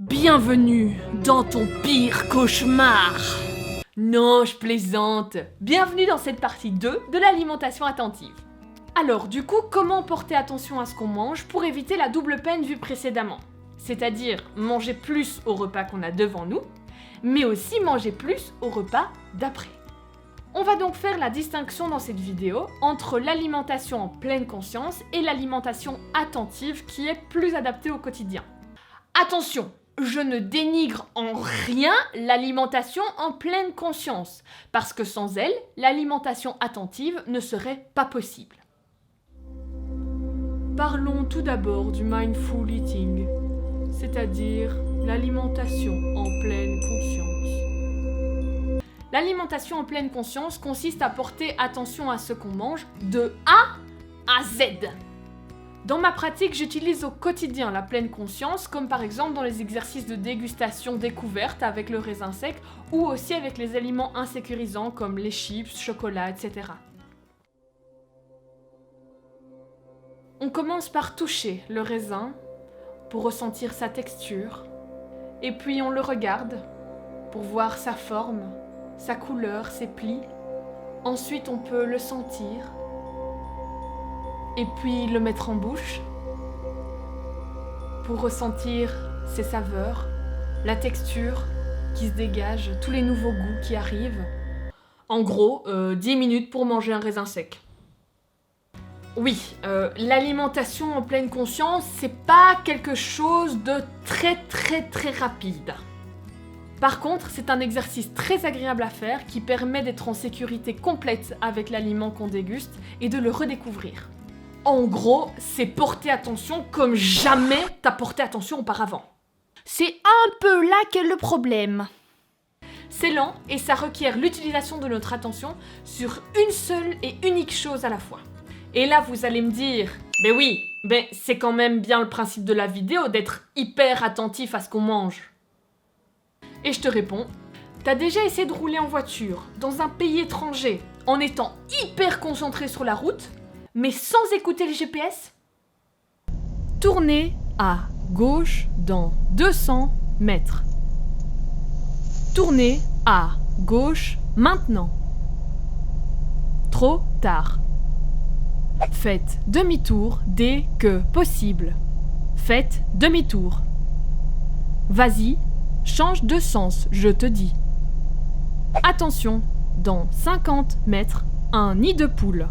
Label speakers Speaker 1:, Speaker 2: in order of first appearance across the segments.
Speaker 1: Bienvenue dans ton pire cauchemar. Non, je plaisante. Bienvenue dans cette partie 2 de l'alimentation attentive. Alors, du coup, comment porter attention à ce qu'on mange pour éviter la double peine vue précédemment? C'est-à-dire manger plus au repas qu'on a devant nous, mais aussi manger plus au repas d'après. On va donc faire la distinction dans cette vidéo entre l'alimentation en pleine conscience et l'alimentation attentive qui est plus adaptée au quotidien. Attention, je ne dénigre en rien l'alimentation en pleine conscience, parce que sans elle, l'alimentation attentive ne serait pas possible. Parlons tout d'abord du mindful eating, c'est-à-dire l'alimentation en pleine conscience. L'alimentation en pleine conscience consiste à porter attention à ce qu'on mange de A à Z. Dans ma pratique, j'utilise au quotidien la pleine conscience, comme par exemple dans les exercices de dégustation découverte avec le raisin sec, ou aussi avec les aliments insécurisants comme les chips, chocolat, etc. On commence par toucher le raisin pour ressentir sa texture, et puis on le regarde pour voir sa forme, sa couleur, ses plis. Ensuite, on peut le sentir, et puis le mettre en bouche pour ressentir ses saveurs, la texture qui se dégage, tous les nouveaux goûts qui arrivent. En gros, 10 minutes pour manger un raisin sec. Oui, l'alimentation en pleine conscience, c'est pas quelque chose de très rapide. Par contre, c'est un exercice très agréable à faire qui permet d'être en sécurité complète avec l'aliment qu'on déguste et de le redécouvrir. En gros, c'est porter attention comme jamais t'as porté attention auparavant.
Speaker 2: C'est un peu là qu'est le problème.
Speaker 1: C'est lent et ça requiert l'utilisation de notre attention sur une seule et unique chose à la fois. Et là, vous allez me dire, ben oui, c'est quand même bien le principe de la vidéo d'être hyper attentif à ce qu'on mange. Et je te réponds, t'as déjà essayé de rouler en voiture dans un pays étranger en étant hyper concentré sur la route, mais sans écouter les GPS? Tournez à gauche dans 200 mètres. Tournez à gauche maintenant. Trop tard. Faites demi-tour dès que possible. Faites demi-tour. Vas-y, change de sens, je te dis. Attention, dans 50 mètres, un nid de poule.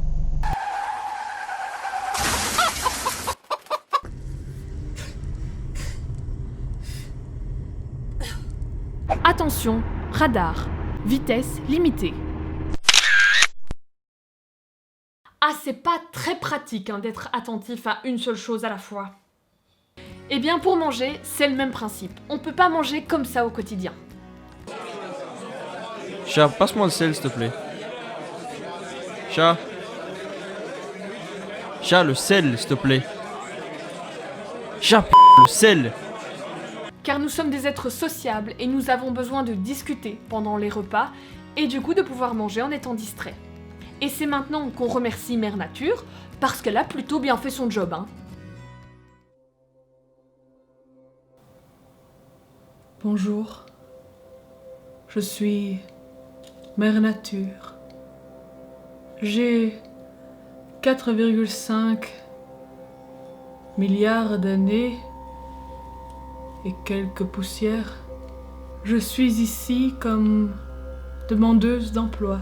Speaker 1: Attention, radar, vitesse limitée. Ah, c'est pas très pratique d'être attentif à une seule chose à la fois. Eh bien, pour manger, c'est le même principe. On peut pas manger comme ça au quotidien.
Speaker 3: Chat, passe-moi le sel, s'il te plaît. Chat. Chat, le sel, s'il te plaît. Chat, le sel.
Speaker 1: Car nous sommes des êtres sociables et nous avons besoin de discuter pendant les repas et du coup de pouvoir manger en étant distrait. Et c'est maintenant qu'on remercie Mère Nature parce qu'elle a plutôt bien fait son job.
Speaker 4: Bonjour, je suis Mère Nature. J'ai 4,5 milliards d'années et quelques poussières. Je suis ici comme demandeuse d'emploi.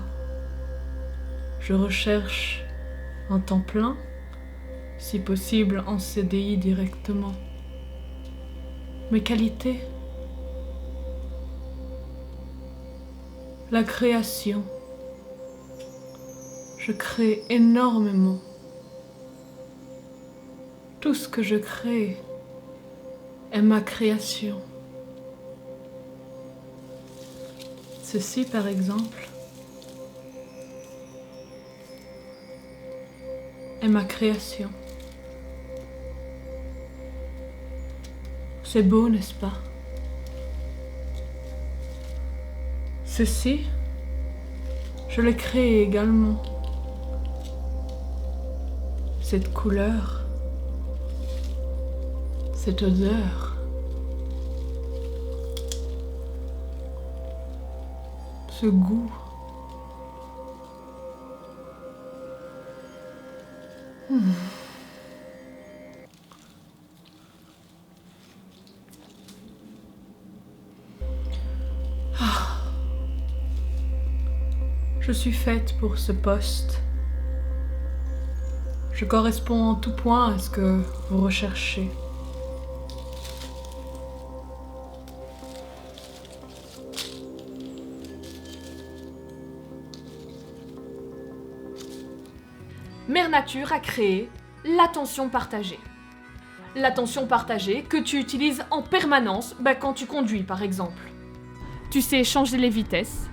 Speaker 4: Je recherche un temps plein, si possible en CDI directement. Mes qualités? La création. Je crée énormément. Tout ce que je crée est ma création. Ceci, par exemple, est ma création. C'est beau, n'est-ce pas? Ceci, je l'ai créé également. Cette couleur, cette odeur, ce goût. Je suis faite pour ce poste. Je corresponds en tout point à ce que vous recherchez.
Speaker 1: Mère Nature a créé l'attention partagée. L'attention partagée que tu utilises en permanence quand tu conduis par exemple. Tu sais changer les vitesses,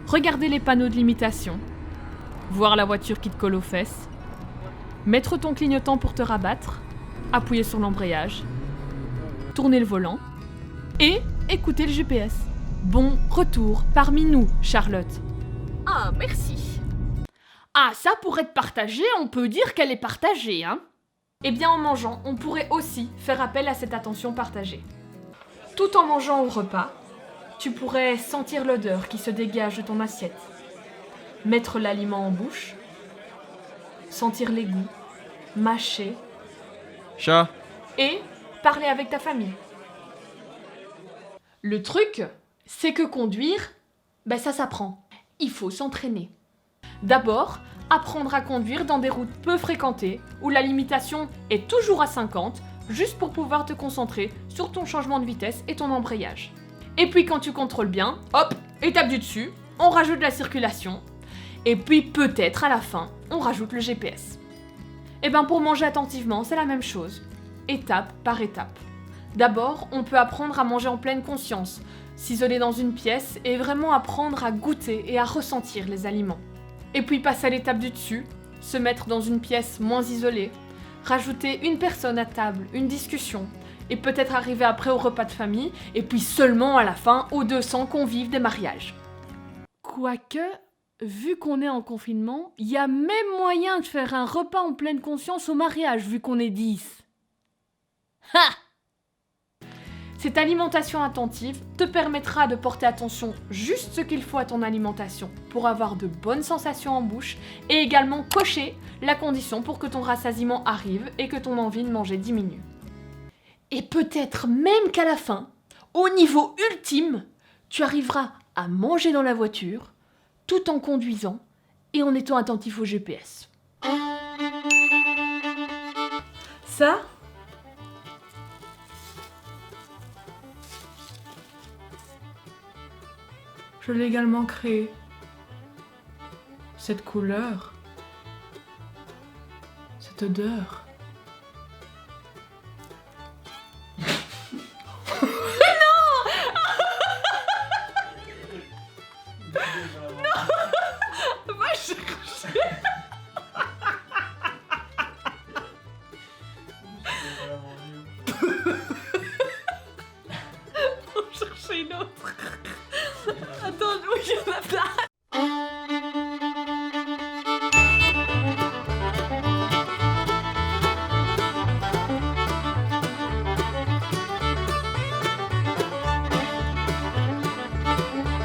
Speaker 1: regarder les panneaux de limitation, voir la voiture qui te colle aux fesses, mettre ton clignotant pour te rabattre, appuyer sur l'embrayage, tourner le volant et écouter le GPS. Bon retour parmi nous, Charlotte.
Speaker 2: Ah, merci.
Speaker 1: Ah, ça pour être partagé, on peut dire qu'elle est partagée, hein. Eh bien, en mangeant, on pourrait aussi faire appel à cette attention partagée. Tout en mangeant au repas, tu pourrais sentir l'odeur qui se dégage de ton assiette, mettre l'aliment en bouche, sentir les goûts, mâcher
Speaker 3: Chat.
Speaker 1: et parler avec ta famille. Le truc, c'est que conduire, ça s'apprend. Il faut s'entraîner. D'abord, apprendre à conduire dans des routes peu fréquentées où la limitation est toujours à 50, juste pour pouvoir te concentrer sur ton changement de vitesse et ton embrayage. Et puis quand tu contrôles bien, hop, étape du dessus, on rajoute la circulation. Et puis peut-être à la fin, on rajoute le GPS. Et pour manger attentivement, c'est la même chose, étape par étape. D'abord, on peut apprendre à manger en pleine conscience, s'isoler dans une pièce et vraiment apprendre à goûter et à ressentir les aliments. Et puis passer à l'étape du dessus, se mettre dans une pièce moins isolée, rajouter une personne à table, une discussion, et peut-être arriver après au repas de famille, et puis seulement à la fin aux 200 convives des mariages.
Speaker 2: Quoique, vu qu'on est en confinement, il y a même moyen de faire un repas en pleine conscience au mariage, vu qu'on est 10. Ha!
Speaker 1: Cette alimentation attentive te permettra de porter attention juste ce qu'il faut à ton alimentation pour avoir de bonnes sensations en bouche et également cocher la condition pour que ton rassasiement arrive et que ton envie de manger diminue. Et peut-être même qu'à la fin, au niveau ultime, tu arriveras à manger dans la voiture tout en conduisant et en étant attentif au GPS.
Speaker 4: Ça, je l'ai également créé. Cette couleur, cette odeur.